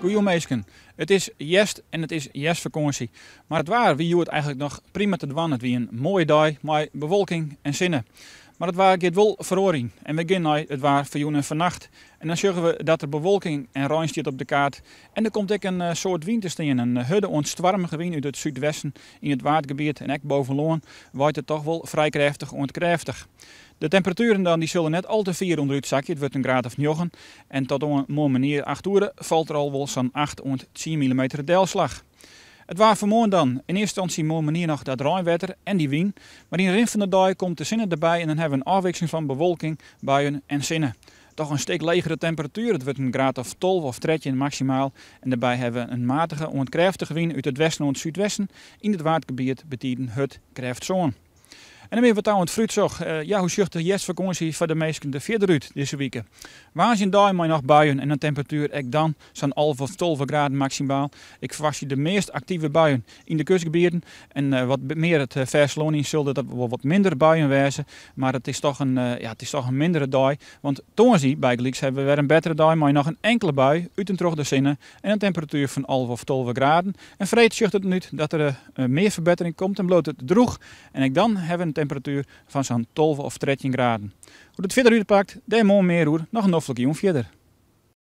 Goedemorgen. Het is jest en het is jestvakantie. Maar het waar wie het eigenlijk nog prima te doen. Het wie een mooie dag met bewolking en zinnen. Maar het waar gaat wel verhoring. En we beginnen het waar voor en vannacht. En dan zeggen we dat er bewolking en rein staat op de kaart. En er komt ook een soort wind te staan. Een hudde onstwarmige wind uit het zuidwesten in het waardgebied. En ook boven Loon waait het toch wel vrij krachtig ontkräftig. De temperaturen dan, die zullen net al te vier onder het zakje. Het wordt een graad of 9. En tot een mooie manier 8 uur valt er al wel zo'n 8 tot 10 mm deelslag. Het waar vanmorgen dan in eerste instantie mooie manier nog dat regenwetter en die wind. Maar in de rin van de dag komt de zinnen erbij en dan hebben we een afwisseling van bewolking, buien en zinnen. Toch een stuk legere temperatuur. Het wordt een graad of 12 of 13 maximaal. En daarbij hebben we een matige ontkräftige wind uit het westen en het zuidwesten. In het waardgebied betekent het kräftzone. En dan weer wat aan het fruitzog. Hoe ziet de jestvakantie voor de meesten de verder uit deze week? Waar zijn daar maar nog buien en een temperatuur ook dan zo'n 11 of 12 graden maximaal. Ik verwacht je de meest actieve buien in de kustgebieden. En wat meer het Versloning zullen dat wel wat minder buien wezen. Maar het is toch een mindere dag. Want tongenzie bij Gelijks hebben we weer een betere dag. Maar nog een enkele bui uit en terug de zinnen. En een temperatuur van 11 of 12 graden. En vreed zegt het nu dat er meer verbetering komt en bloot het droeg. En ik dan hebben een temperatuur van zo'n 12 of 13 graden. Hoe het verder uitpakt, daar morgen meer hoor, nog een hoofdelijk jong verder.